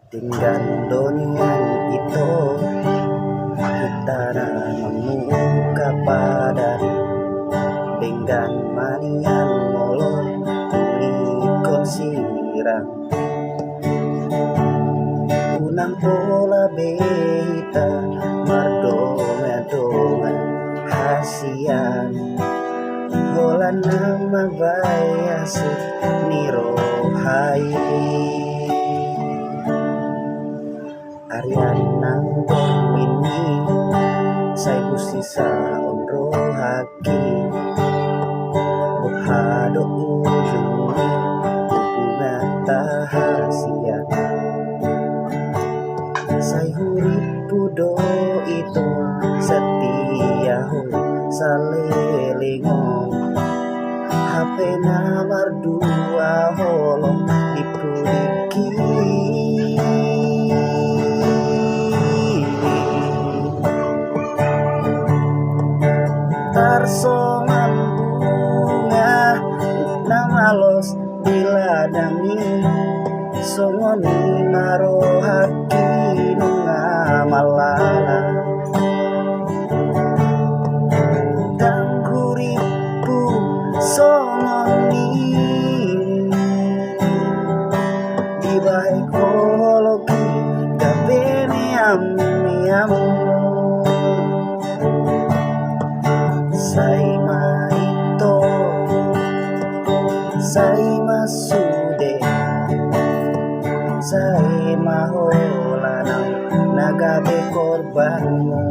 Tinggal donian itu kita memuka pada dengan manian molo tulikon sirang unang pola beta mardonga hasian hola nama bayasi nirohai Arian nang ini saya busisa onro haki buhado ujungi hubungan tahasian saya hurip pudo itu setia salelingon HP nomor 2 holong dipuliki tarsongan bunga namalos diladangi songoni maro haki ngamalala tangguripu songoni dibahe kologi kabene amiamu Sai maito Sai masude Sai mahola nang nagabe korbanmu